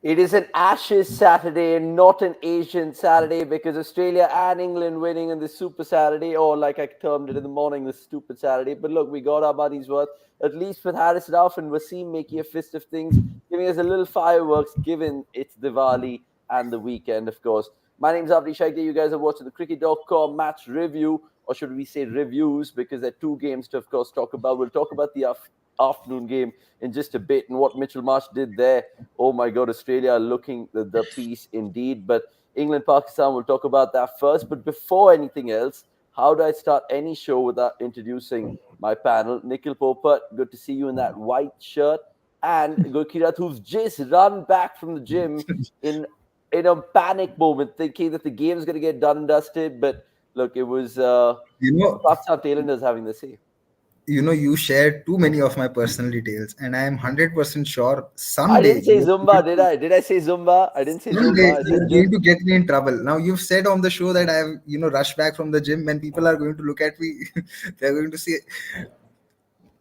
It is an Ashes Saturday and not an Asian Saturday because Australia and England winning in the Super Saturday, or like I termed it in the morning, the Stupid Saturday. But look, we got our money's worth, at least with Harris Rauf and Wasim making a fist of things, giving us a little fireworks given it's Diwali and the weekend, of course. My name's Abdi Shaikh. You guys are watching the cricket.com match review, or should we say reviews, because there are two games to, of course, talk about. We'll talk about the afternoon game in just a bit and what Mitchell Marsh did there. Oh my God, Australia looking the piece indeed. But England, Pakistan, we'll talk about that first. But before anything else, how do I start any show without introducing my panel? Nikhil Popat, good to see you in that white shirt. And Gurkirat, who's just run back from the gym in a panic moment, thinking that the game's going to get done and dusted. But look, it was You know, Pakistan Tailenders having the say. you shared too many of my personal details, and I am 100% sure I someday didn't say you're Zumba, did I? Did I say Zumba? I didn't say Zumba. I said going gym. to get me in trouble. Now you've said on the show that I have, rushed back from the gym, when people are going to look at me, they're going to say,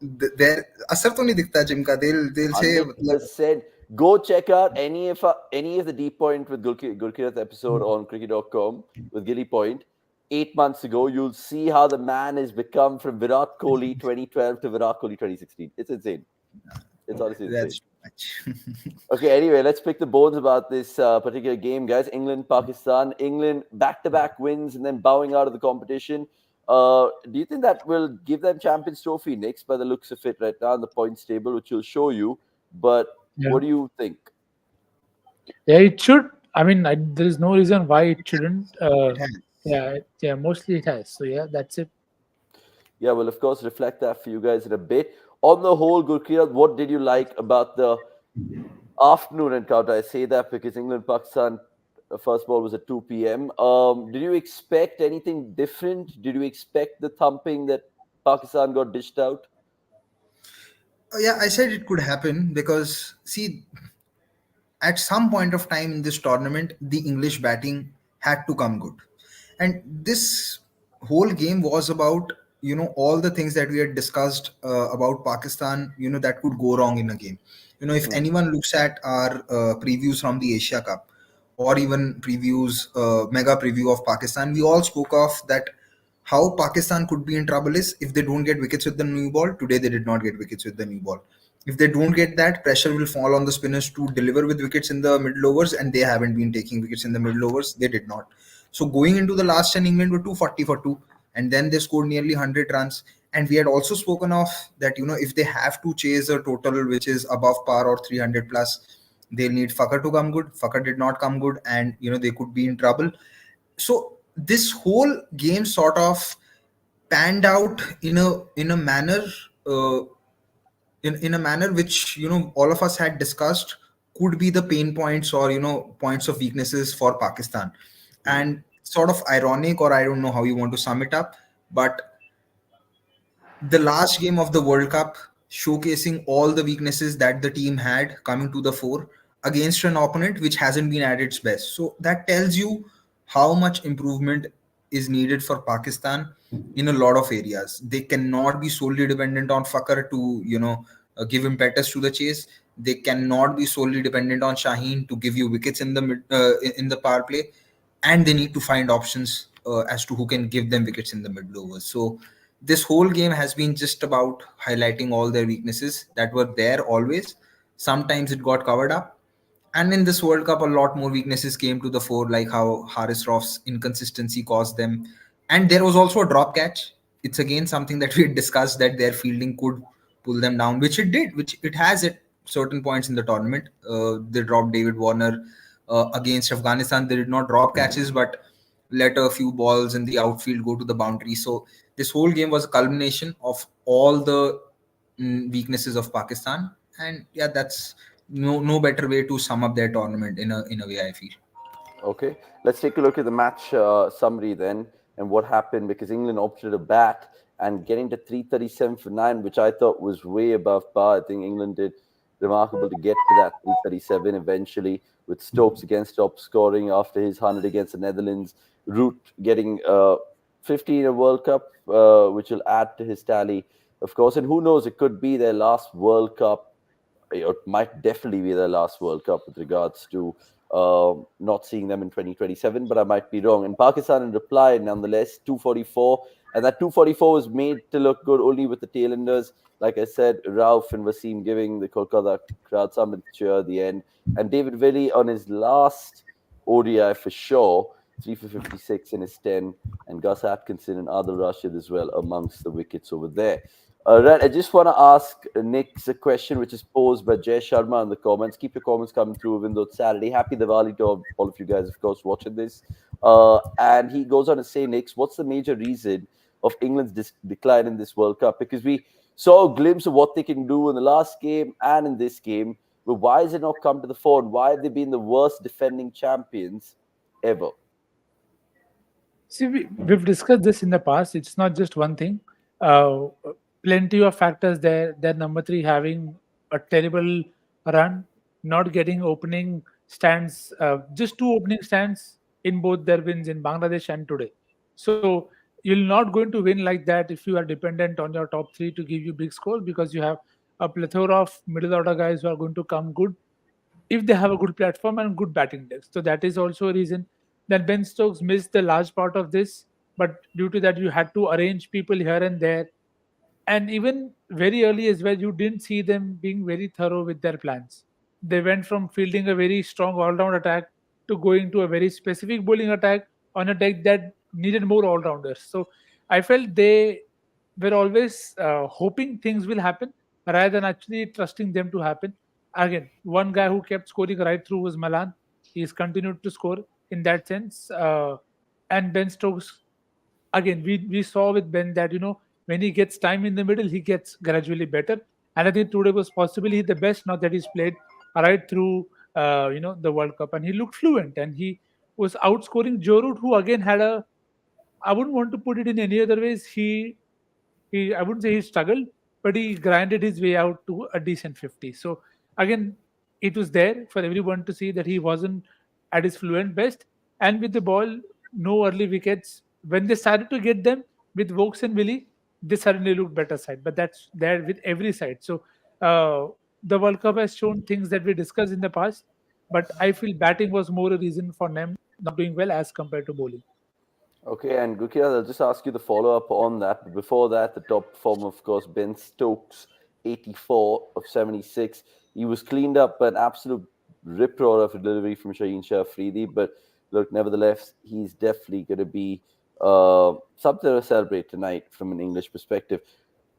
there असर तो नहीं दिखता gym का. They'll say मतलब 100%. Go check out any of the Deep Point with Gurkirat episode on cricket.com with Gilly Point 8 months ago. You'll see how the man has become from Virat Kohli 2012 to Virat Kohli 2016. It's insane. It's honestly insane. that's too much. Okay, anyway, let's pick the bones about this particular game, guys. England, Pakistan. England back-to-back wins and then bowing out of the competition. Do you think that will give them Champions Trophy next by the looks of it right now in the points table, which will show you? But Yeah, what do you think? yeah, it should. I mean, there is no reason why it shouldn't. It has. Yeah, mostly it has. So yeah, that's it. Yeah, we'll of course reflect that for you guys in a bit. On the whole, Gurkirat, what did you like about the afternoon encounter? I say that because England Pakistan first ball was at 2 p.m. Did you expect anything different? Did you expect the thumping that Pakistan got dished out? Yeah, I said it could happen because, see, at some point of time in this tournament, the English batting had to come good. And this whole game was about, all the things that we had discussed about Pakistan, that could go wrong in a game. If Hmm. anyone looks at our previews from the Asia Cup, or even previews, mega preview of Pakistan, we all spoke of that how Pakistan could be in trouble is if they don't get wickets with the new ball. Today they did not get wickets with the new ball. If they don't get that, pressure will fall on the spinners to deliver with wickets in the middle overs, and they haven't been taking wickets in the middle overs. They did not. So going into the last 10, England were 240 for 2, and then they scored nearly 100 runs. And we had also spoken of that, if they have to chase a total which is above par or 300 plus, they'll need Fakar to come good. Fakar did not come good, and they could be in trouble. So this whole game sort of panned out in a manner, uh, in a manner which all of us had discussed could be the pain points, or points of weaknesses for Pakistan. Hmm. And sort of ironic, or I don't know how you want to sum it up, but the last game of the World Cup showcasing all the weaknesses that the team had coming to the fore against an opponent which hasn't been at its best. So that tells you how much improvement is needed for Pakistan in a lot of areas. They cannot be solely dependent on Fakar to, give impetus to the chase. They cannot be solely dependent on Shaheen to give you wickets in the in the power play, and they need to find options as to who can give them wickets in the middle overs. So this whole game has been just about highlighting all their weaknesses that were there always. Sometimes it got covered up. And in this World Cup, a lot more weaknesses came to the fore, like how Haris Rauf's inconsistency caused them. And there was also a drop catch. It's again something that we had discussed, that their fielding could pull them down, which it did, which it has at certain points in the tournament. They dropped David Warner against Afghanistan. They did not drop catches, but let a few balls in the outfield go to the boundary. So this whole game was a culmination of all the weaknesses of Pakistan. And yeah, that's no better way to sum up their tournament in a way, I feel. Okay, let's take a look at the match summary then and what happened, because England opted a bat and getting to 337 for 9, which I thought was way above par. I think England did remarkable to get to that 337 eventually, with Stokes against top scoring after his 100 against the Netherlands. Root getting 50 in a World Cup, which will add to his tally, of course. And who knows, it could be their last World Cup it might definitely be their last World Cup with regards to not seeing them in 2027, but I might be wrong. And Pakistan in reply, nonetheless, 244. And that 244 was made to look good only with the tailenders. Like I said, Rauf and Wasim giving the Kolkata crowd some cheer at the end. And David Villa on his last ODI for sure, 3 for 56 in his 10. And Gus Atkinson and Adil Rashid as well amongst the wickets over there. Right, I just want to ask Nick a question which is posed by Jay Sharma in the comments. Keep your comments coming through, even though it's Saturday. Happy Diwali to all of you guys, of course, watching this. And he goes on to say, Nick, what's the major reason of England's decline in this World Cup? Because we saw a glimpse of what they can do in the last game and in this game, but why has it not come to the fore? And why have they been the worst defending champions ever? See, we've discussed this in the past. It's not just one thing. Uh, Plenty of factors there. That number three having a terrible run, not getting opening stands, just two opening stands in both their wins in Bangladesh and today. So you're not going to win like that if you are dependent on your top three to give you big scores, because you have a plethora of middle order guys who are going to come good if they have a good platform and good batting depth. So that is also a reason that Ben Stokes missed the large part of this. But due to that, you had to arrange people here and there. And even very early as well, you didn't see them being very thorough with their plans. They went from fielding a very strong all-round attack to going to a very specific bowling attack on a deck that needed more all-rounders. So I felt they were always hoping things will happen rather than actually trusting them to happen. Again, one guy who kept scoring right through was Malan. He's continued to score in that sense. And Ben Stokes, again, we saw with Ben that, when he gets time in the middle, he gets gradually better. And I think today was possibly the best now that he's played right through the World Cup, and he looked fluent, and he was outscoring Joe Root, who again had a, I wouldn't want to put it in any other ways. He I wouldn't say he struggled, but he grinded his way out to a decent 50. So again, it was there for everyone to see that he wasn't at his fluent best. And with the ball, no early wickets. When they started to get them with Vokes and Willie, they suddenly looked better side. But that's there with every side. So uh, the World Cup has shown things that we discussed in the past. But I feel batting was more a reason for them not doing well as compared to bowling. Okay, and Gurkirat, I'll just ask you the follow up on that. But before that, the top performer, of course, Ben Stokes, 84 of 76. He was cleaned up by an absolute rip roar of a delivery from Shaheen Shah Afridi. But look, nevertheless, he's definitely going to be something to celebrate tonight from an English perspective.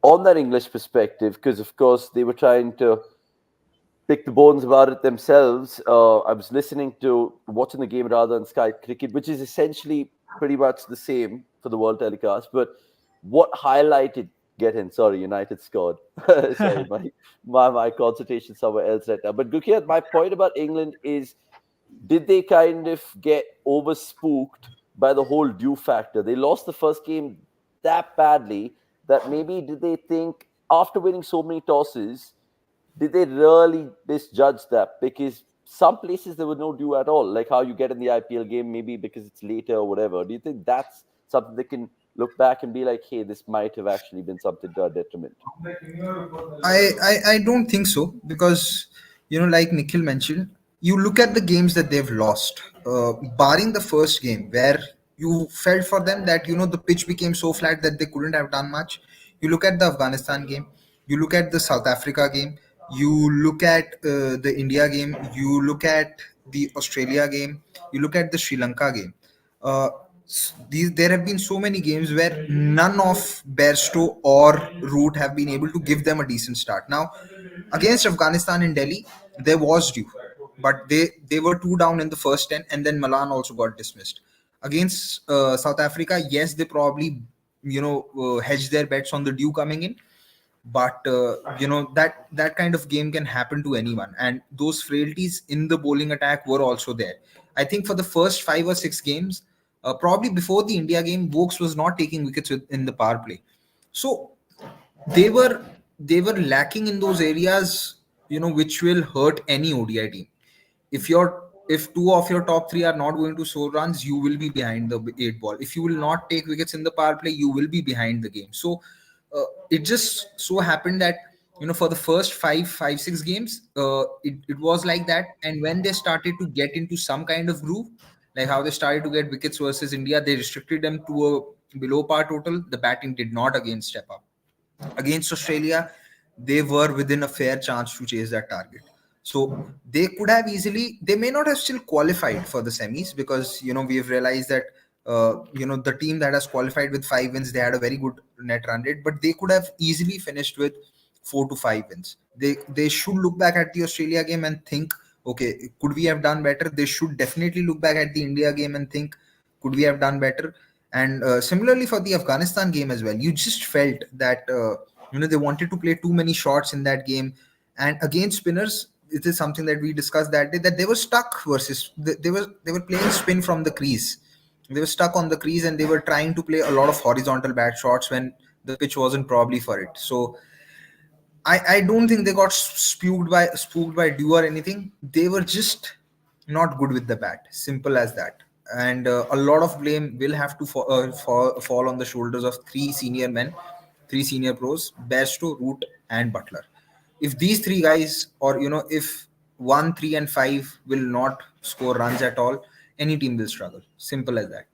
On that English perspective, because of course they were trying to pick the bones about it themselves. I was watching the game rather than Sky Cricket, which is essentially pretty much the same for the world telecast. But what highlighted get in? Sorry, United scored. Sorry, my concentration somewhere else right now. But Gurkiat, my point about England is, did they kind of get over spooked by the whole due factor? They lost the first game that badly that maybe did they think after winning so many tosses, did they really misjudge that? Because some places there was no due at all, like how you get in the IPL game, maybe because it's later or whatever. Do you think that's something they can look back and be like, hey, this might have actually been something to our detriment? I don't think so, because like Nikhil mentioned, you look at the games that they've lost, barring the first game where you felt for them that the pitch became so flat that they couldn't have done much. You look at the Afghanistan game, you look at the South Africa game, you look at the India game, you look at the Australia game, you look at the Sri Lanka game. There have been so many games where none of Bairstow or Root have been able to give them a decent start. Now, against Afghanistan in Delhi, there was due, but they were two down in the first 10, and then Malan also got dismissed. Against South Africa, yes, they probably hedged their bets on the due coming in, but that kind of game can happen to anyone, and those frailties in the bowling attack were also there. I think for the first 5 or 6 games, probably before the India game, Vokes was not taking wickets in the power play, so they were lacking in those areas, which will hurt any ODI team. If two of your top three are not going to score runs, you will be behind the 8 ball. If you will not take wickets in the power play, you will be behind the game. So it just so happened that for the first 6 games, it was like that. And when they started to get into some kind of groove, like how they started to get wickets versus India, they restricted them to a below par total. The batting did not again step up. Against Australia, they were within a fair chance to chase that target. So they could have easily, they may not have still qualified for the semis, because we've realized that the team that has qualified with 5 wins, they had a very good net run rate, but they could have easily finished with 4 to 5 wins. They should look back at the Australia game and think, okay, could we have done better? They should definitely look back at the India game and think, could we have done better? And similarly for the Afghanistan game as well, you just felt that they wanted to play too many shots in that game. And against spinners, it is something that we discussed that day, that they were stuck versus they were playing spin from the crease. They were stuck on the crease, and they were trying to play a lot of horizontal bat shots when the pitch wasn't probably for it. So I don't think they got spooked by Dew or anything. They were just not good with the bat. Simple as that. And a lot of blame will have to fall on the shoulders of three senior men, three senior pros: Bairstow, Root, and Butler. If these three guys, or if 1, 3, and 5 will not score runs at all, any team will struggle. Simple as that.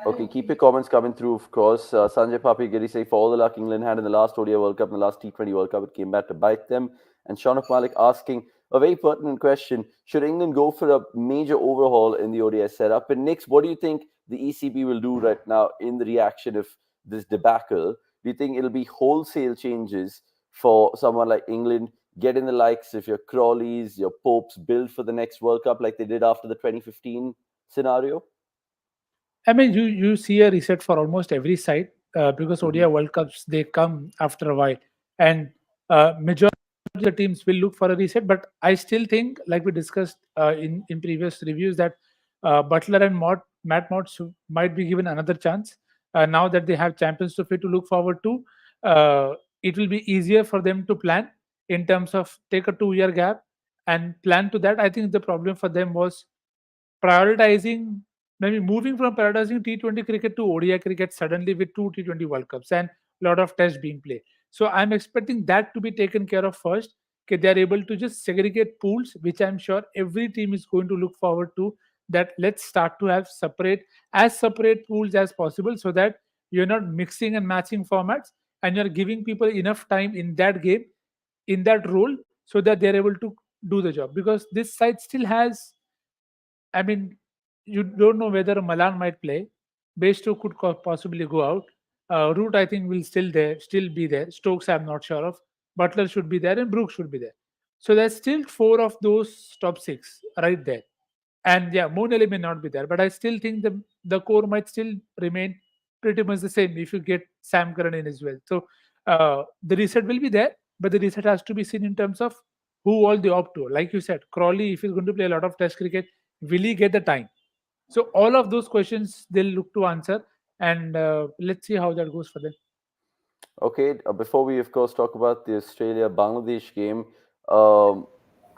Okay, keep your comments coming through, of course. Sanjay Papi Giri say, for all the luck England had in the last ODI World Cup and the last T20 World Cup, it came back to bite them. And Shaunak Malik asking a very pertinent question: should England go for a major overhaul in the ODI setup? And Nix, what do you think the ECB will do right now in the reaction of this debacle? Do you think it'll be wholesale changes for someone like England, get in the likes of your Crawleys, your Popes, build for the next World Cup like they did after the 2015 scenario? I mean, you see a reset for almost every side because ODI Hmm. World Cups they come after a while, and majority of the teams will look for a reset. But I still think, like we discussed in previous reviews, that Butler and Matt Mott might be given another chance now that they have Champions Trophy to look forward to. It will be easier for them to plan in terms of take a 2 year gap and plan to that. I think the problem for them was prioritizing, maybe moving from prioritizing T20 cricket to ODI cricket suddenly with two T20 World Cups and a lot of tests being played. So I'm expecting that to be taken care of first. Okay, they're able to just segregate pools, which I'm sure every team is going to look forward to. That let's start to have separate pools as possible, so that you're not mixing and matching formats, and you're giving people enough time in that game, in that role, so that they're able to do the job. Because this side still has, I mean, you don't know whether Malan might play. Bairstow could possibly go out. Root, I think, will still be there. Stokes, I'm not sure of. Butler should be there, and Brooks should be there. So there's still four of those top six right there. And yeah, Moon may not be there, but I still think the core might still remain pretty much the same if you get Sam Curran in as well. So the reset will be there, but the reset has to be seen in terms of who all they opt to. Like you said, Crawley, if he's going to play a lot of Test cricket, will he get the time? So all of those questions they'll look to answer, and let's see how that goes for them. Okay, before we, of course, talk about the Australia Bangladesh game, um,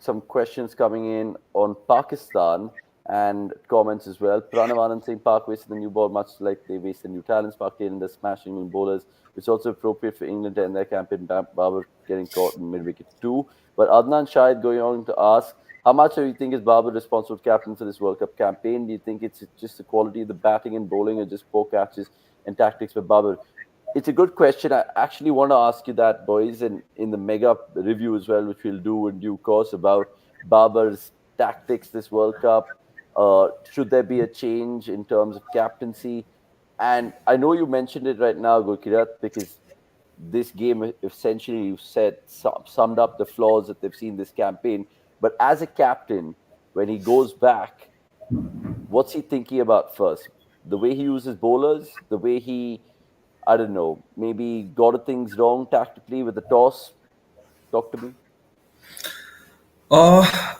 some questions coming in on Pakistan and comments as well. Pranav saying Park wasted the new ball much like they wasted new talents. Park and the smashing England bowlers. It's also appropriate for England to end their campaign. Babar getting caught in mid wicket too. But Adnan Shahid going on to ask, how much do you think is Babar responsible captain for this World Cup campaign? Do you think it's just the quality of the batting and bowling, or just poor catches and tactics for Babar? It's a good question. I actually want to ask you that, boys, and in the mega review as well, which we'll do in due course, about Babar's tactics this World Cup. Should there be a change in terms of captaincy? And I know you mentioned it right now, Gurkirat, because this game essentially, you said, summed up the flaws that they've seen this campaign. But as a captain, when he goes back, what's he thinking about first? The way he uses bowlers, the way he, I don't know, maybe got things wrong tactically with the toss. Talk to me. Uh,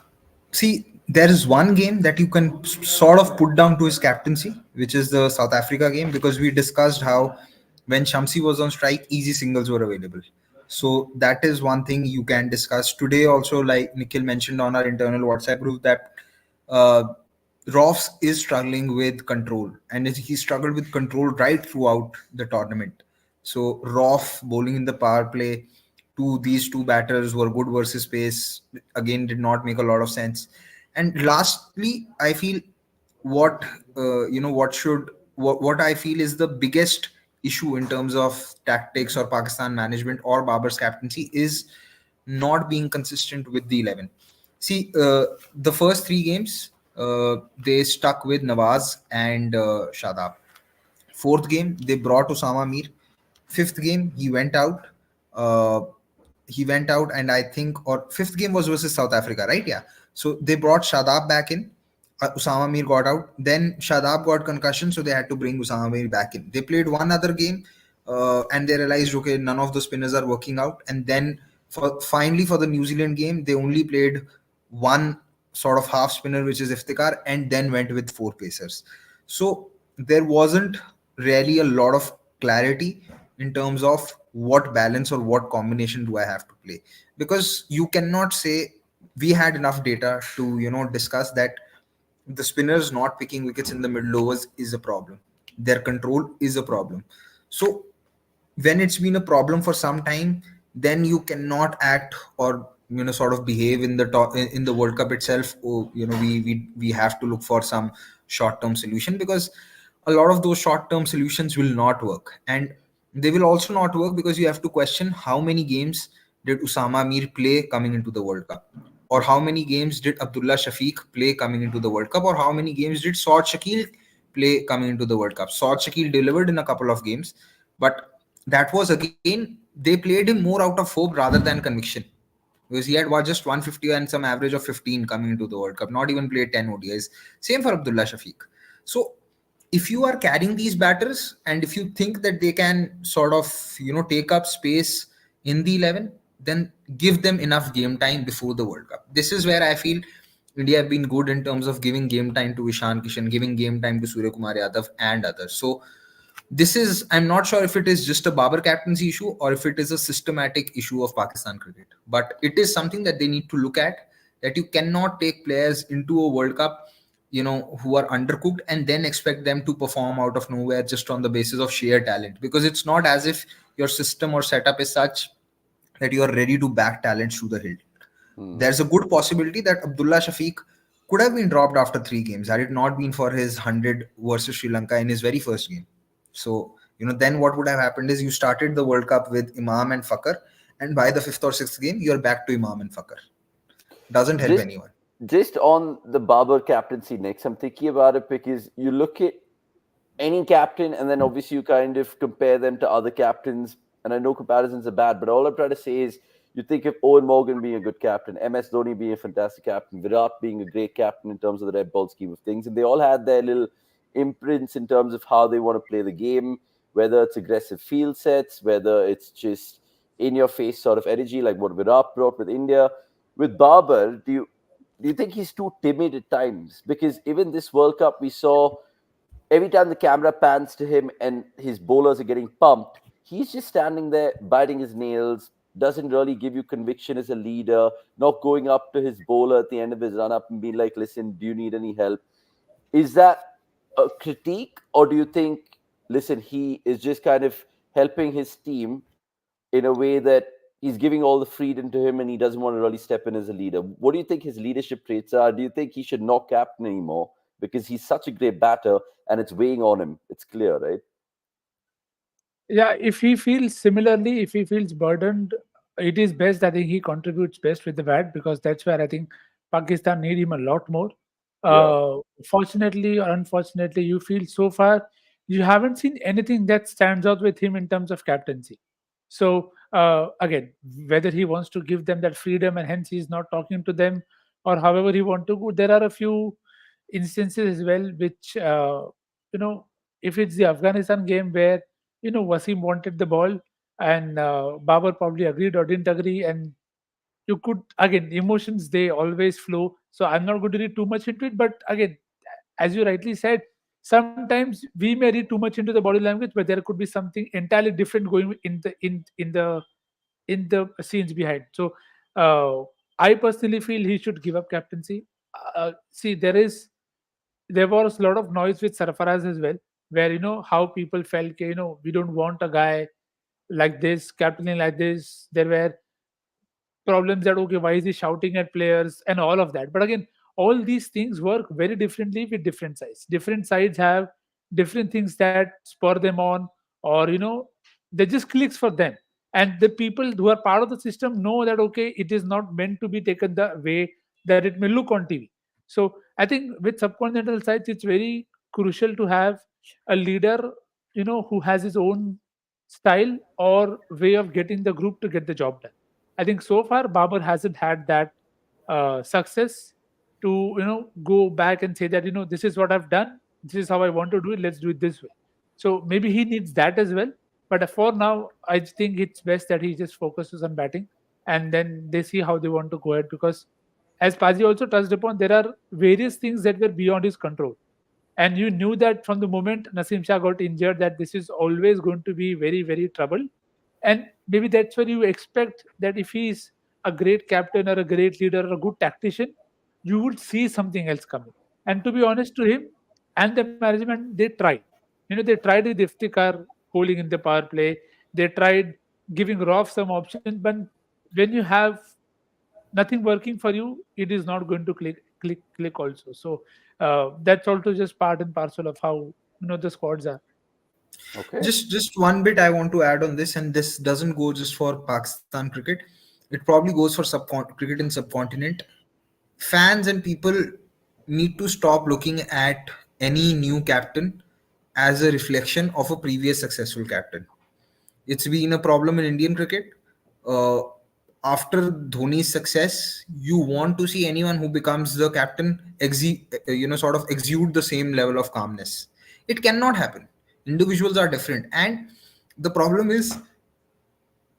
See, there is one game that you can sort of put down to his captaincy, which is the South Africa game, because we discussed how when Shamsi was on strike, easy singles were available. So that is one thing you can discuss today. Also, like Nikhil mentioned on our internal WhatsApp group, that uh, Ross is struggling with control, and he struggled with control right throughout the tournament. So Roth bowling in the power play, to these two batters who are good versus pace again did not make a lot of sense. And lastly, I feel what what I feel is the biggest issue in terms of tactics or Pakistan management or Babar's captaincy is not being consistent with the 11. See, the first three games, they stuck with Nawaz and Shadab. Fourth game, they brought Osama Mir. Fifth game, he went out. Uh, and I think, or fifth game was versus South Africa, right? Yeah. So they brought Shadab back in. Usama Mir got out. Then Shadab got concussion, so they had to bring Usama Mir back in. They played one other game, and they realized, okay, none of the spinners are working out. And then finally for the New Zealand game, they only played one sort of half spinner, which is Iftikhar, and then went with four pacers. So there wasn't really a lot of clarity in terms of what balance or what combination do I have to play, because you cannot say we had enough data to discuss that the spinners not picking wickets in the middle overs is a problem, their control is a problem. So when it's been a problem for some time, then you cannot act or sort of behave in the in the World Cup itself. Oh, we have to look for some short term solution, because a lot of those short term solutions will not work, and they will also not work because you have to question how many games did Usama Mir play coming into the World Cup, or how many games did Abdullah Shafiq play coming into the World Cup, or how many games did Saud Shakil play coming into the World Cup. Saud Shakil delivered in a couple of games, but that was again, they played him more out of hope rather than conviction, because he had just 150 and some average of 15 coming into the World Cup, not even played 10 ODIs. Same for Abdullah Shafiq. So if you are carrying these batters and if you think that they can sort of take up space in the 11, then give them enough game time before the World Cup. This is where I feel India have been good in terms of giving game time to Ishan Kishan, giving game time to Surya Kumar Yadav and others. So this is, I'm not sure if it is just a Babar captaincy issue or if it is a systematic issue of Pakistan cricket, but it is something that they need to look at, that you cannot take players into a World Cup who are undercooked and then expect them to perform out of nowhere just on the basis of sheer talent, because it's not as if your system or setup is such that you are ready to back talent through the hill. Hmm. There's a good possibility that Abdullah Shafiq could have been dropped after three games had it not been for his 100 versus Sri Lanka in his very first game. So, then what would have happened is you started the World Cup with Imam and Fakar, and by the fifth or sixth game, you're back to Imam and Fakar. Doesn't help Just anyone. just on the Babar captaincy next, I'm thinking about it because you look at any captain, and then obviously you kind of compare them to other captains. And I know comparisons are bad, but all I'm trying to say is you think of Owen Morgan being a good captain, MS Dhoni being a fantastic captain, Virat being a great captain in terms of the red ball scheme of things, and they all had their little imprints in terms of how they want to play the game, whether it's aggressive field sets, whether it's just in your face sort of energy, like what Virat brought with India. With Babar, do you think he's too timid at times? Because even this World Cup, we saw every time the camera pans to him and his bowlers are getting pumped, he's just standing there biting his nails, doesn't really give you conviction as a leader, not going up to his bowler at the end of his run up and being like, listen, do you need any help? Is that a critique, or do you think, listen, he is just kind of helping his team in a way that he's giving all the freedom to him and he doesn't want to really step in as a leader? What do you think his leadership traits are? Do you think he should not captain anymore because he's such a great batter and it's weighing on him? It's clear, right? Yeah, if he feels similarly, if he feels burdened, it is best. I think he contributes best with the bat, because that's where I think Pakistan need him a lot more. Yeah. Fortunately or unfortunately, you feel so far you haven't seen anything that stands out with him in terms of captaincy. So again, whether he wants to give them that freedom and hence he's not talking to them, or however he want to go, there are a few instances as well which you know if it's the Afghanistan game where Wasim wanted the ball and Babar probably agreed or didn't agree, and you could, again, emotions, they always flow. So I'm not going to read too much into it, but again, as you rightly said, sometimes we may read too much into the body language, but there could be something entirely different going in the scenes behind. So uh, I personally feel he should give up captaincy. See, there was a lot of noise with Sarfaraz as well, where how people felt, we don't want a guy like this, captaining like this. There were problems that okay, why is he shouting at players and all of that. But again, all these things work very differently with different sides. Different sides have different things that spur them on, or they just clicks for them. And the people who are part of the system know that okay, it is not meant to be taken the way that it may look on TV. So I think with subcontinental sides, it's very crucial to have a leader, who has his own style or way of getting the group to get the job done. I think so far Babar hasn't had that success to go back and say that this is what I've done, this is how I want to do it. Let's do it this way. So maybe he needs that as well. But for now, I think it's best that he just focuses on batting, and then they see how they want to go ahead. Because as Paji also touched upon, there are various things that were beyond his control. And you knew that from the moment Nasim Shah got injured that this is always going to be very, very trouble. And maybe that's where you expect that if he is a great captain or a great leader or a good tactician, you would see something else coming. And to be honest to him and the management, they tried. They tried with Iftikhar bowling in the power play. They tried giving Roff some options, but when you have nothing working for you, it is not going to click also. So that's also just part and parcel of how the squads are. Okay. Just one bit I want to add on this, and this doesn't go just for Pakistan cricket. It probably goes for cricket in subcontinent. Fans and people need to stop looking at any new captain as a reflection of a previous successful captain. It's been a problem in Indian cricket. Uh, After Dhoni's success, you want to see anyone who becomes the captain, sort of exude the same level of calmness. It cannot happen. Individuals are different, and the problem is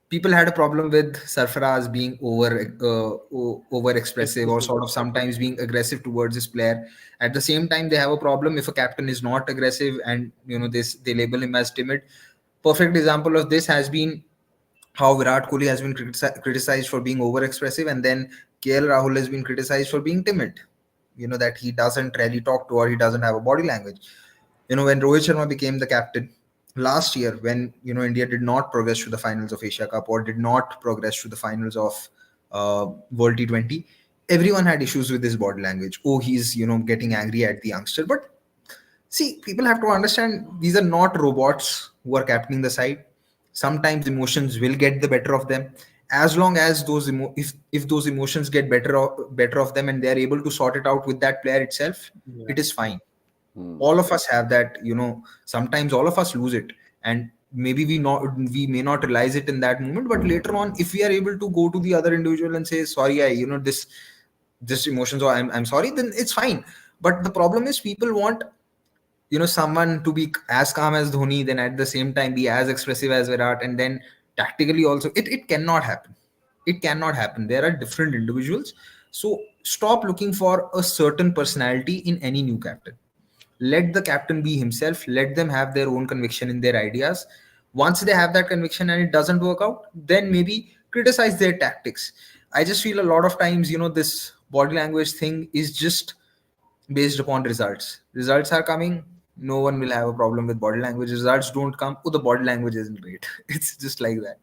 people had a problem with Sarfaraz being over expressive or Expressive. sort of sometimes being aggressive towards his player. At the same time, they have a problem if a captain is not aggressive and this they label him as timid. Perfect example of this has been how Virat Kohli has been criticized for being over expressive, and then KL Rahul has been criticized for being timid. That he doesn't really talk to or he doesn't have a body language. When Rohit Sharma became the captain last year, when India did not progress to the finals of Asia Cup or did not progress to the finals of World T20, everyone had issues with his body language. Oh, he's getting angry at the youngster. But see, people have to understand these are not robots who are captaining the side. Sometimes emotions will get the better of them. As long as if those emotions get better of them and they are able to sort it out with that player itself, Yeah. it is fine. Hmm. All of us have that. Sometimes all of us lose it, and maybe we may not realize it in that moment, but later on, if we are able to go to the other individual and say sorry, this emotions, or I'm sorry, then it's fine. But the problem is people want someone to be as calm as Dhoni, then at the same time be as expressive as Virat, and then tactically also. It cannot happen. It cannot happen. There are different individuals. So stop looking for a certain personality in any new captain. Let the captain be himself. Let them have their own conviction in their ideas. Once they have that conviction and it doesn't work out, then maybe criticize their tactics. I just feel a lot of times, this body language thing is just based upon results. Results are coming, no one will have a problem with body language. Results don't come, oh, the body language isn't great. It's just like that.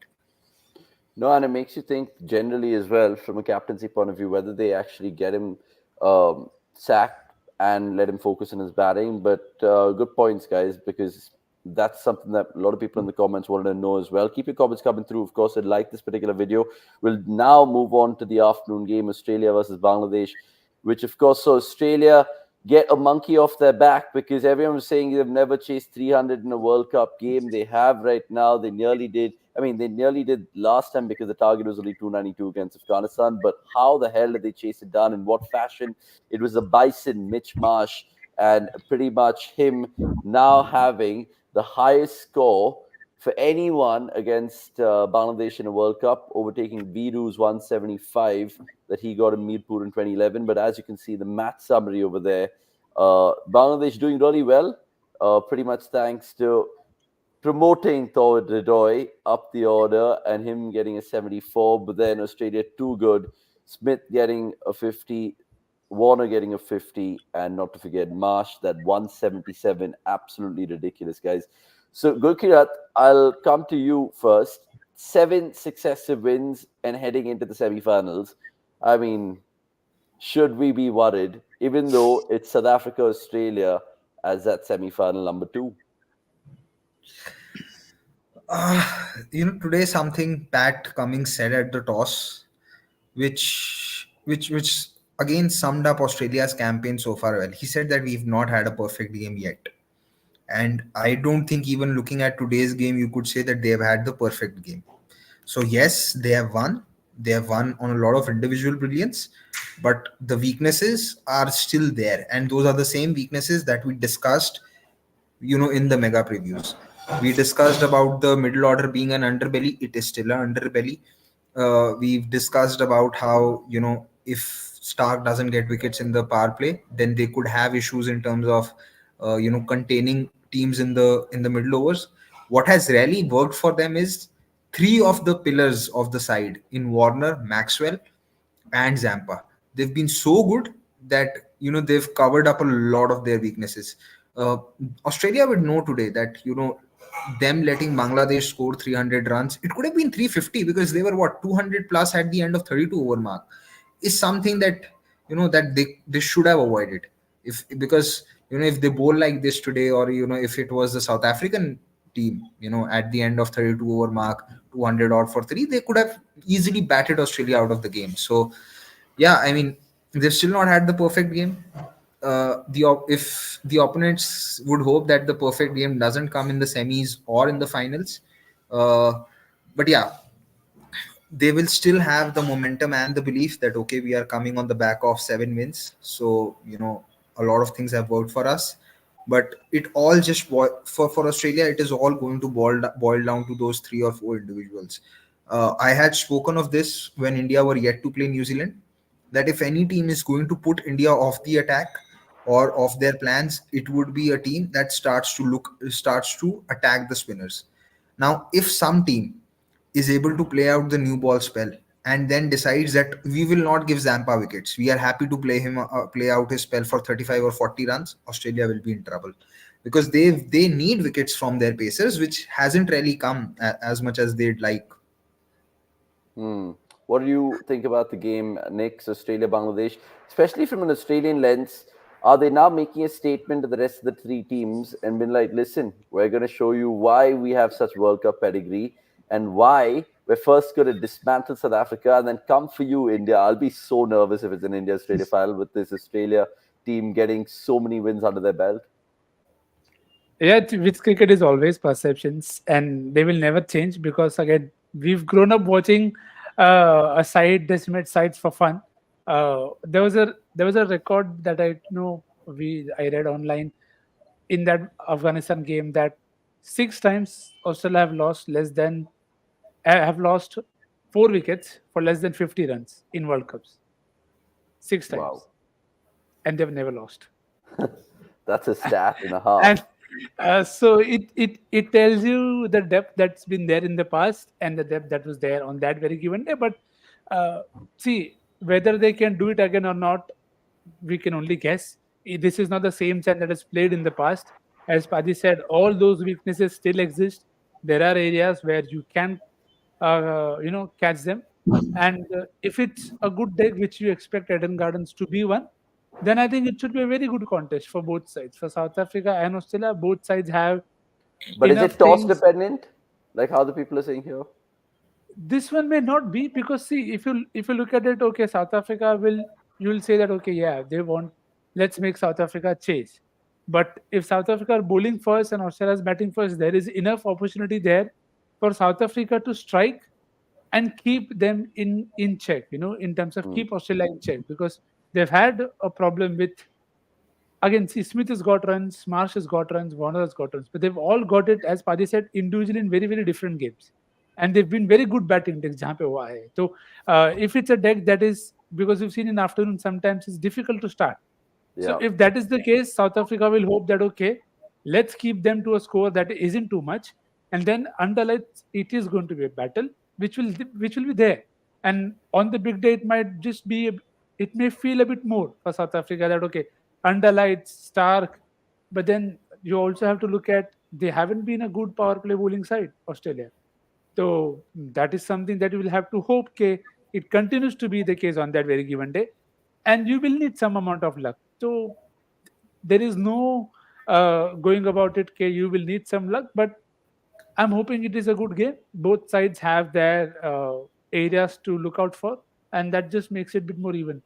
No, and it makes you think generally as well from a captaincy point of view whether they actually get him sacked and let him focus on his batting. But good points, guys, because that's something that a lot of people in the comments wanted to know as well. Keep your comments coming through. Of course, and like this particular video. We'll now move on to the afternoon game, Australia versus Bangladesh, which of course saw Australia get a monkey off their back because everyone was saying they've never chased 300 in a World Cup game. They have right now. They nearly did. I mean, they nearly did last time because the target was only 292 against Afghanistan. But how the hell did they chase it down? In what fashion? It was a bison, Mitch Marsh, and pretty much him now having the highest score for anyone against Bangladesh in a World Cup, overtaking Viru's 175 that he got in Mirpur in 2011. But as you can see, the match summary over there, Bangladesh doing really well, pretty much thanks to promoting Thor Dedoy up the order and him getting a 74. But then Australia too good. Smith getting a 50, Warner getting a 50, and not to forget Marsh, that 177. Absolutely ridiculous, guys. So, Gurkirat, I'll come to you first. 7 successive wins and heading into the semi-finals. I mean, should we be worried, even though it's South Africa, Australia as that semi-final number two? Today something Pat Cummings said at the toss, which again summed up Australia's campaign so far well. He said that we've not had a perfect game yet. And I don't think even looking at today's game, you could say that they've had the perfect game. So yes, they have won. They have won on a lot of individual brilliance, but the weaknesses are still there, and those are the same weaknesses that we discussed, in the mega previews. We discussed about the middle order being an underbelly. It is still an underbelly. We've discussed about how, if Stark doesn't get wickets in the power play, then they could have issues in terms of containing teams in the middle overs. What has really worked for them is three of the pillars of the side in Warner, Maxwell, and Zampa. They've been so good that they've covered up a lot of their weaknesses. Uh, Australia would know today that them letting Bangladesh score 300 runs. It could have been 350 because they were 200 plus at the end of 32 over mark. Is something that that they should have avoided. If because if they bowl like this today, or if it was the South African team, at the end of 32 over mark, 200 odd for three, they could have easily batted Australia out of the game. So yeah, I mean, they've still not had the perfect game. If the opponents would hope that the perfect game doesn't come in the semis or in the finals, uh, but yeah, they will still have the momentum and the belief that okay, we are coming on the back of 7 wins. So a lot of things have worked for us, but it all just for Australia, it is all going to boil down to those three or four individuals. I had spoken of this when India were yet to play New Zealand, that if any team is going to put India off the attack or off their plans, it would be a team that starts to attack the spinners. Now, if some team is able to play out the new ball spell and then decides that we will not give Zampa wickets, we are happy to play out his spell for 35 or 40 runs, Australia will be in trouble because they need wickets from their pacers, which hasn't really come as much as they'd like. Hmm. What do you think about the game, Nick's Australia Bangladesh, especially from an Australian lens? Are they now making a statement to the rest of the three teams and been like, listen, we're going to show you why we have such World Cup pedigree and why we're first going to dismantle South Africa and then come for you, India? I'll be so nervous if it's an India Australia final with this Australia team getting so many wins under their belt. Yeah, with cricket is always perceptions, and they will never change because again, we've grown up watching a side decimate sides for fun. There was a record that I know I read online in that Afghanistan game that 6 times Australia have lost 4 wickets for less than 50 runs in World Cups. Six Wow. times, and they've never lost. That's a stat and a half. And so it tells you the depth that's been there in the past and the depth that was there on that very given day. But see, whether they can do it again or not, we can only guess. This is not the same side that has played in the past. As Padi said, all those weaknesses still exist. There are areas where you can catch them. And if it's a good deck which you expect Eden Gardens to be one, then I think it should be a very good contest for both sides. For South Africa and Australia, both sides have But is enough it toss things. dependent, like how the people are saying here? This one may not be, because see, if you look at it, okay, South Africa will, you will say that okay, yeah, they want, let's make South Africa chase. But if South Africa are bowling first and Australia is batting first, there is enough opportunity there for South Africa to strike and keep them in check, in terms of Hmm. keep Australia in check, because they've had a problem with, again, see, Smith has got runs, Marsh has got runs, Warner has got runs, but they've all got it, as Padi said, individually in very, very different games. And they've been very good batting decks. जहाँ पे हुआ है. So if it's a deck that is, because we've seen in afternoon, sometimes it's difficult to start. So Yeah. if that is the case, South Africa will hope that okay, let's keep them to a score that isn't too much, and then underlights it is going to be a battle, which will be there. And on the big day, it might just be, it may feel a bit more for South Africa that okay, underlights Stark, but then you also have to look at they haven't been a good power play bowling side, Australia. So that is something that you will have to hope it continues to be the case on that very given day, and you will need some amount of luck. So there is no going about it. You will need some luck, but I'm hoping it is a good game. Both sides have their areas to look out for, and that just makes it a bit more even.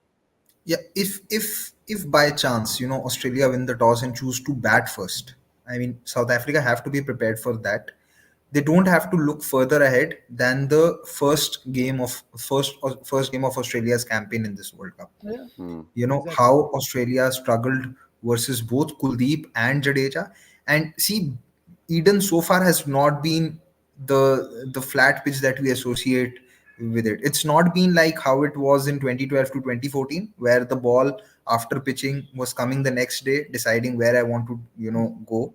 Yeah, if by chance, Australia win the toss and choose to bat first, I mean, South Africa have to be prepared for that. They don't have to look further ahead than the first game of Australia's campaign in this World Cup. Yeah, Hmm. You know exactly. how Australia struggled versus both Kuldeep and Jadeja. And see, Eden so far has not been the flat pitch that we associate with it. It's not been like how it was in 2012 to 2014, where the ball after pitching was coming the next day, deciding where I want to, go.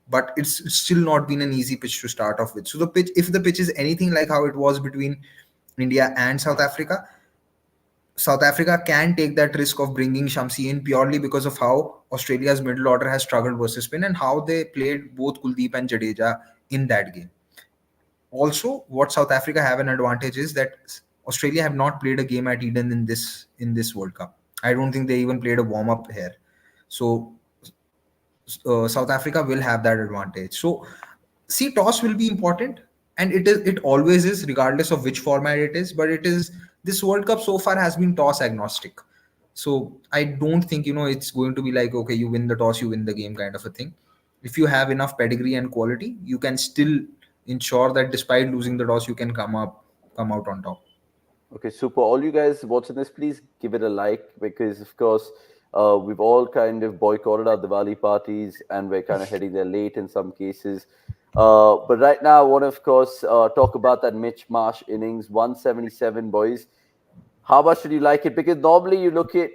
But it's still not been an easy pitch to start off with. So the pitch, if the pitch is anything like how it was between India and South Africa, South Africa can take that risk of bringing Shamsi in purely because of how Australia's middle order has struggled versus spin and how they played both Kuldeep and Jadeja in that game. Also, what South Africa have an advantage is that Australia have not played a game at Eden in this World Cup. I don't think they even played a warm up here. So South Africa will have that advantage. So, see, toss will be important, and it always is, regardless of which format it is. But it is this World Cup so far has been toss agnostic. So I don't think it's going to be like, okay, you win the toss, you win the game kind of a thing. If you have enough pedigree and quality, you can still ensure that despite losing the toss, you can come out on top. Okay, super. All you guys watching this, please give it a like because, of course, we've all kind of boycotted our Diwali parties and we're kind of heading there late in some cases. But right now, I want to, of course, talk about that Mitch Marsh innings, 177, boys. How much did you like it? Because normally you look at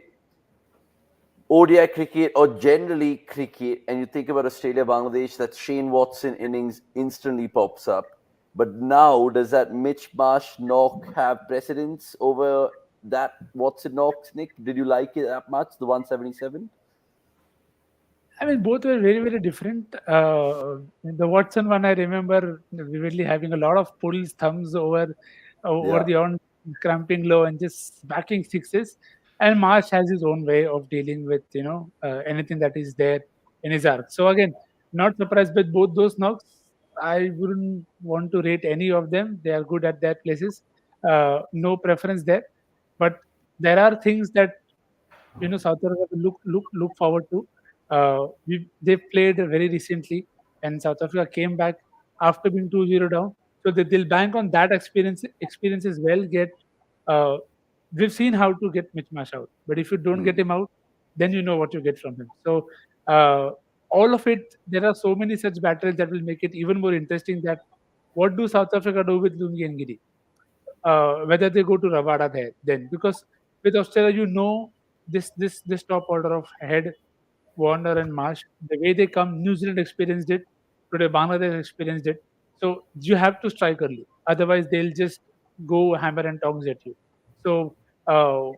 ODI cricket or generally cricket, and you think about Australia, Bangladesh, that Shane Watson innings instantly pops up. But now, does that Mitch Marsh knock have precedence over that Watson knocks, Nick? Did you like it that much, the 177? I mean, both were very, very different. The Watson one, I remember vividly having a lot of pulls, thumbs over Yeah. the on, cramping low and just backing sixes. And Marsh has his own way of dealing with anything that is there in his arc. So again, not surprised with both those knocks. I wouldn't want to rate any of them. They are good at their places. No preference there, but there are things that South Africa will look forward to. They played very recently, and South Africa came back after being 2-0 down. So they'll bank on that experience as well. Uh, we've seen how to get Mitch Marsh out, but if you don't get Hmm. him out, then you know what you get from him. So uh, all of it, there are so many such battles that will make it even more interesting. That what do South Africa do with Lungi and Giri? Whether they go to Rabada there then, because with Australia, this top order of Head, Warner, and Marsh, the way they come, New Zealand experienced it, today Bangladesh experienced it. So you have to strike early, otherwise they'll just go hammer and tongs at you. So uh,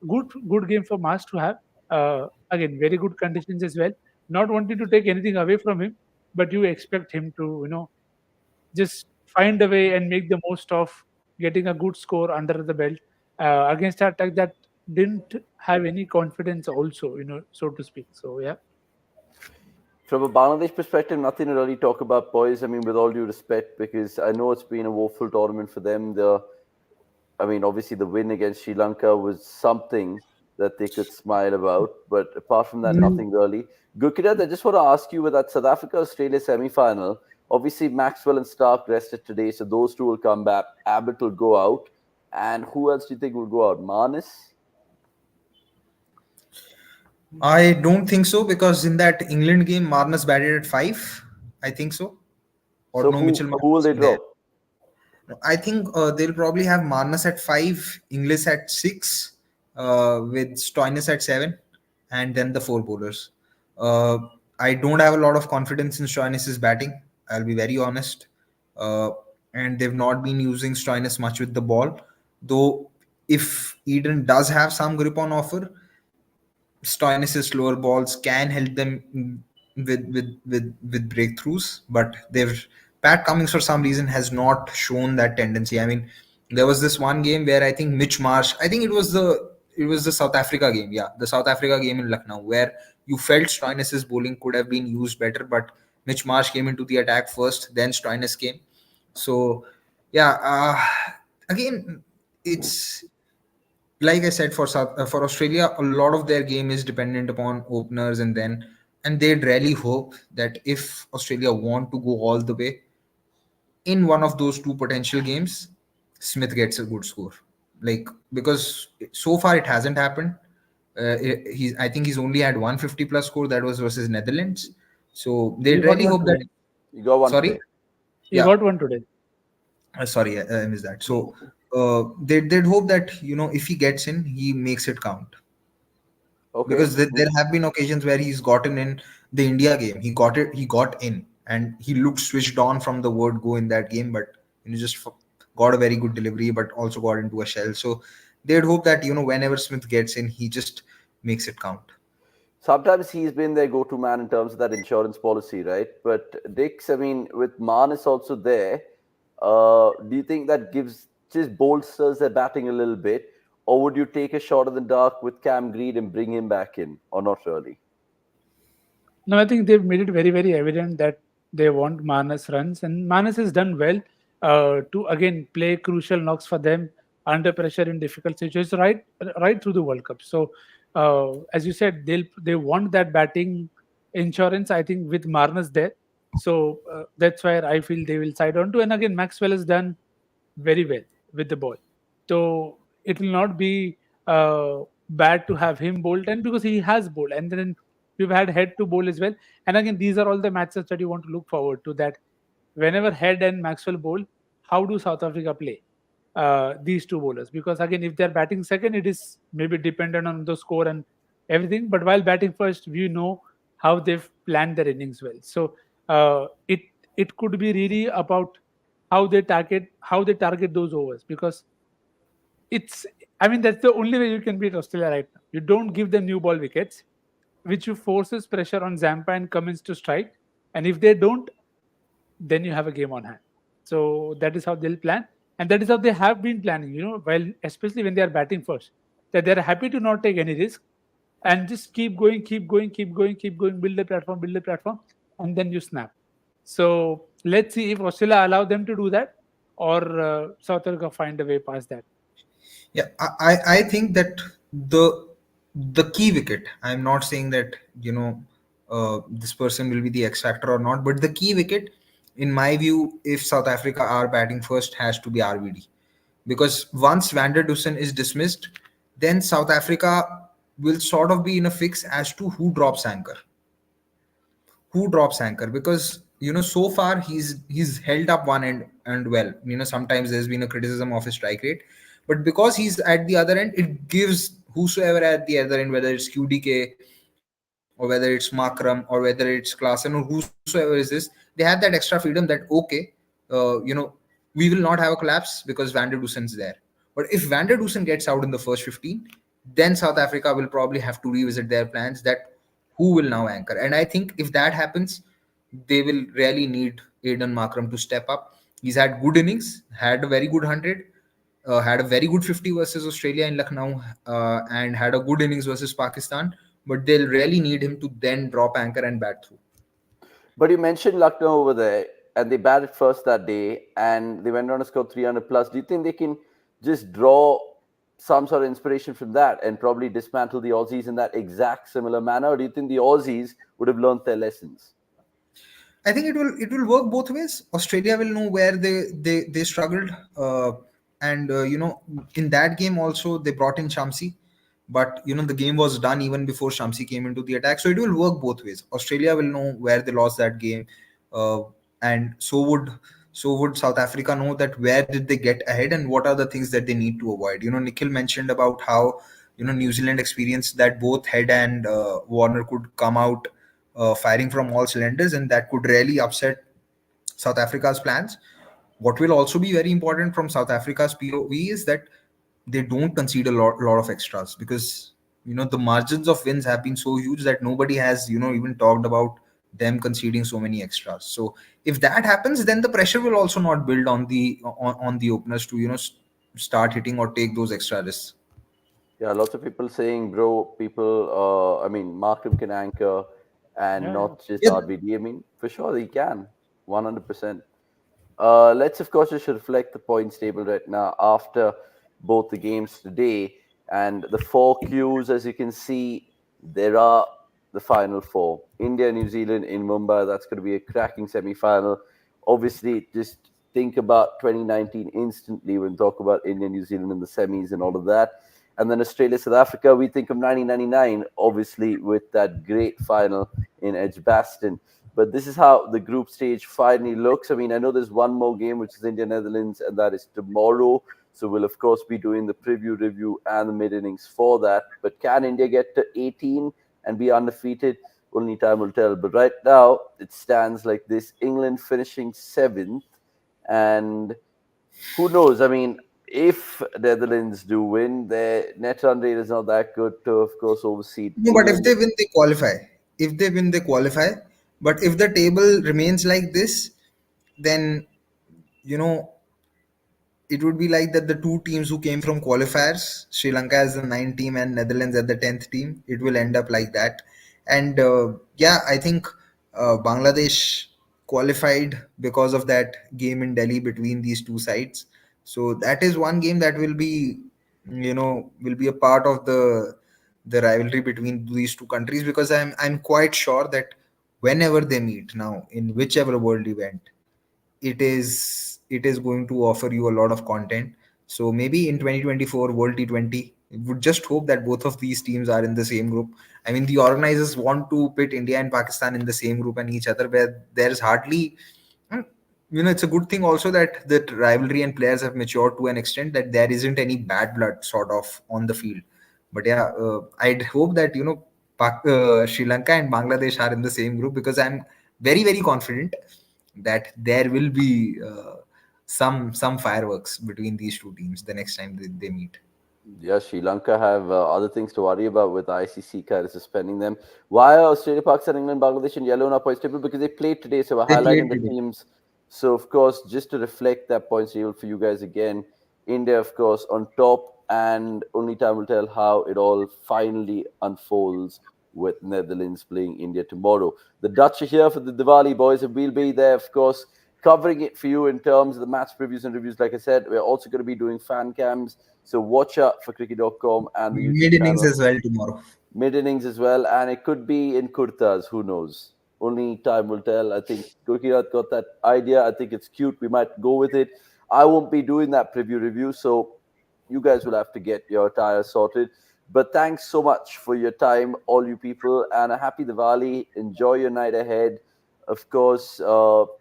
good game for Marsh to have. Again, very good conditions as well. Not wanting to take anything away from him, but you expect him to just find a way and make the most of getting a good score under the belt against an attack that didn't have any confidence also, so to speak. So yeah. From a Bangladesh perspective, nothing to really talk about, boys. I mean, with all due respect, because I know it's been a woeful tournament for them. I mean, obviously the win against Sri Lanka was something that they could smile about, but apart from that, nothing really. Gurkirat, I just want to ask you with that South Africa Australia semi final. Obviously, Maxwell and Stark rested today, so those two will come back. Abbott will go out, and who else do you think will go out? Manis. I don't think so because in that England game, Marnus batted at 5. I think so. Or So no, who Mitchell Marsh who will they wasn't there. drop? I think they'll probably have Marnus at 5, Inglis at 6, with Stoinis at 7, and then the four bowlers. Uh, I don't have a lot of confidence in Stoinis' batting. I'll be very honest. Uh, and they've not been using Stoinis much with the ball. Though, if Eden does have some grip on offer, Stoinis' slower balls can help them with breakthroughs, but Pat Cummins for some reason has not shown that tendency. I mean, there was this one game where I think Mitch Marsh, I think it was the South Africa game, yeah, the South Africa game in Lucknow, where you felt Stoinis's bowling could have been used better, but Mitch Marsh came into the attack first, then Stoinis came. So yeah, again, it's like I said, for Australia, a lot of their game is dependent upon openers, and they'd really hope that if Australia want to go all the way in one of those two potential games, Smith gets a good score. Like, because so far it hasn't happened. I think he's only had 150 plus score, that was versus Netherlands. So He they'd got really one hope that. today. You got one Sorry, today. He yeah, got one today. sorry, I missed that. So they'd hope that if he gets in, he makes it count, Okay. because there have been occasions where he's gotten in the India game. He got in, and he looked switched on from the word go in that game, but just got a very good delivery, but also got into a shell. So they'd hope that whenever Smith gets in, he just makes it count. Sometimes he's been their go-to man in terms of that insurance policy, right? But Dix, I mean, with Marnus also there, do you think that gives just bolsters their batting a little bit, or would you take a shot in the dark with Cam Green and bring him back in, or not really? No, I think they've made it very, very evident that they want Manas runs, and Manas has done well to again play crucial knocks for them under pressure in difficult situations, right through the World Cup. So, as you said, they want that batting insurance. I think with Marnus there, so that's where I feel they will side on to. And again, Maxwell has done very well with the ball. So it will not be bad to have him bolt, and because he has bowled, and then we've had head to bowl as well. And again, these are all the matches that you want to look forward to. That whenever head and Maxwell bowl, how do South Africa play these two bowlers? Because again, if they're batting second, it is maybe dependent on the score and everything. But while batting first, we know how they've planned their innings well. So it could be really about how they target those overs, because it's I mean that's the only way you can beat Australia right now. You don't give them new ball wickets, which you forces pressure on Zampa and Cummins to strike, and if they don't, then you have a game on hand. So that is how they'll plan, and that is how they have been planning. While especially when they are batting first, that they are happy to not take any risk and just keep going, keep going, keep going, keep going, build the platform, and then you snap. So let's see if Australia allow them to do that, or South Africa find a way past that. Yeah, I think that the key wicket. I'm not saying that this person will be the X factor or not, but the key wicket, in my view, if South Africa are batting first, has to be RVD, because once Van der Dussen is dismissed, then South Africa will sort of be in a fix as to who drops anchor, because so far he's held up one end and well. Sometimes there's been a criticism of his strike rate, but because he's at the other end, it gives whosoever at the other end, whether it's QDK or whether it's Makram or whether it's Klaasen or whosoever is this, they have that extra freedom that okay, we will not have a collapse because Van der Dussen's there. But if Van der Dussen gets out in the first 15, then South Africa will probably have to revisit their plans, that who will now anchor. And I think if that happens, they will really need Aiden Markram to step up. He's had good innings, had a very good 100, had a very good 50 versus Australia in Lucknow, and had a good innings versus Pakistan. But they'll really need him to then drop anchor and bat through. But you mentioned Lucknow over there, and they batted first that day, and they went on to score 300 plus. Do you think they can just draw some sort of inspiration from that and probably dismantle the Aussies in that exact similar manner? Or do you think the Aussies would have learned their lessons? I think it will work both ways. Australia will know where they struggled, and in that game also they brought in Shamsi, but the game was done even before Shamsi came into the attack. So it will work both ways. Australia will know where they lost that game, uh, and so would South Africa know that where did they get ahead and what are the things that they need to avoid. Nikhil mentioned about how New Zealand experienced that both Head and Warner could come out firing from all cylinders, and that could really upset South Africa's plans. What will also be very important from South Africa's POV is that they don't concede a lot of extras, because the margins of wins have been so huge that nobody has even talked about them conceding so many extras. So if that happens, then the pressure will also not build on the openers to start hitting or take those extra risks. Yeah, lots of people saying, bro, I mean, Markham can anchor and Yeah, yeah. not just Yeah, RBD. I mean, for sure he can, 100%. Let's, of course, just reflect the points table right now after both the games today. And the four Qs, as you can see, there are the final four. India, New Zealand in Mumbai. That's going to be a cracking semi final. Obviously, just think about 2019 instantly when talk about India, New Zealand in the semis and all of that. And then Australia, South Africa, we think of 1999, obviously, with that great final in Edgbaston. But this is how the group stage finally looks. I mean, I know there's one more game, which is India Netherlands, and that is tomorrow. So we'll of course be doing the preview review and the mid innings for that. But can India get to 18 and be undefeated? Only time will tell. But right now it stands like this: England finishing seventh, and who knows? I mean, if Netherlands do win, their net run rate is not that good to, of course, oversee no, but if England. they win, they qualify. If they win, they qualify. But if the table remains like this, then you know it would be like that the two teams who came from qualifiers, Sri Lanka as the ninth team and Netherlands as the 10th team, it will end up like that. And yeah, I think Bangladesh qualified because of that game in Delhi between these two sides. So that is one game that will be a part of the rivalry between these two countries, because I'm quite sure that whenever they meet now in whichever world event, it is going to offer you a lot of content. So maybe in 2024 World T20, would just hope that both of these teams are in the same group. I mean, the organizers want to pit India and Pakistan in the same group and each other, where there's hardly, hmm, it's a good thing also that the rivalry and players have matured to an extent that there isn't any bad blood sort of on the field. But yeah, I'd hope that Sri Lanka and Bangladesh are in the same group, because I'm very very confident that there will be some fireworks between these two teams the next time they meet. Yeah, Sri Lanka have other things to worry about with ICC kind of suspending them. Why are Australia, Pakistan, England, Bangladesh, and yellow on our points table? Because they played today, so we're They highlighting played the today. teams. So, of course, just to reflect that points table for you guys again, India, of course, on top, and only time will tell how it all finally unfolds with Netherlands playing India tomorrow. The Dutch are here for the Diwali, boys, and we'll be there, of course, covering it for you in terms of the match previews and reviews. Like I said, we're also going to be doing fan cams, so watch out for cricket.com and the YouTube Mid innings channel. as well tomorrow. Mid innings as well, and it could be in kurtas. Who knows? Only time will tell. I think Gurkirat got that idea. I think it's cute. We might go with it. I won't be doing that preview review, so you guys will have to get your attire sorted. But thanks so much for your time, all you people, and a happy Diwali. Enjoy your night ahead. Of course,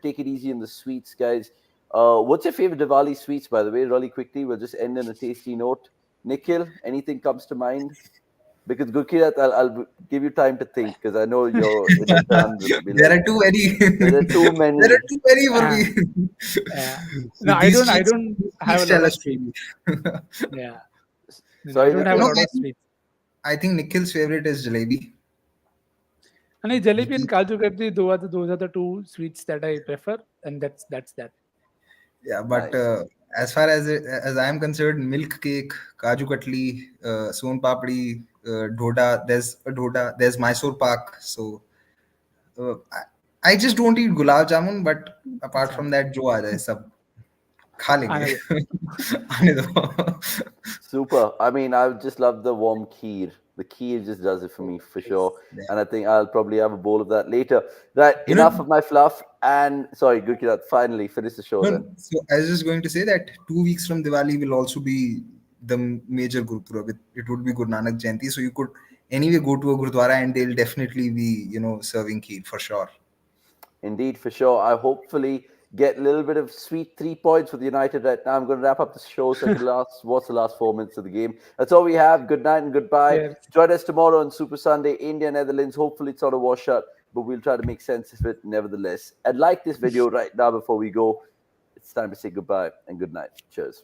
take it easy in the sweets, guys. What's your favorite Diwali sweets, by the way? Really quickly, we'll just end on a tasty note. Nikhil, anything comes to mind? Because Gurkirat, I'll give you time to think because I know you're in a conundrum. Be There like, are too many. there are too There are many. too many for Uh, me. no, I these don't. I sweets, don't these have sweets a lot tell a of sweets. story. Yeah, no, I Sorry, don't have a Nikhil. lot I of think sweets. Nikhil's favorite is jalebi. And jalebi and Nikhil, kaju katli, those are the two sweets that I prefer, and that's that. yeah, but Nice. as far as I am concerned, milk cake, kaju katli, son papdi, doda. There's a doda. There's Mysore pak. So I just don't eat gulab jamun. But apart Achha, from that, jo aa jaye sab खा लेंगे another. आने दो. Super. I mean, I just love the warm kheer. The kheer just does it for me for sure. Yeah. And I think I'll probably have a bowl of that later. Right, You know, enough of my fluff. And sorry, Gurkirat, finally finish the show no, then. so I was just going to say that 2 weeks from Diwali will also be the major Gurpurab. It would be Guru Nanak Jayanti, so you could anyway go to a Gurudwara and they'll definitely be, serving kheer for sure. Indeed, for sure. I hopefully get a little bit of sweet 3 points with United right now. I'm going to wrap up the show so I can watch the last 4 minutes of the game. That's all we have. Good night and goodbye. Yes. Join us tomorrow on Super Sunday, India, Netherlands. Hopefully, it's not a washout, but we'll try to make sense of it nevertheless. And like this video right now before we go, it's time to say goodbye and good night. Cheers.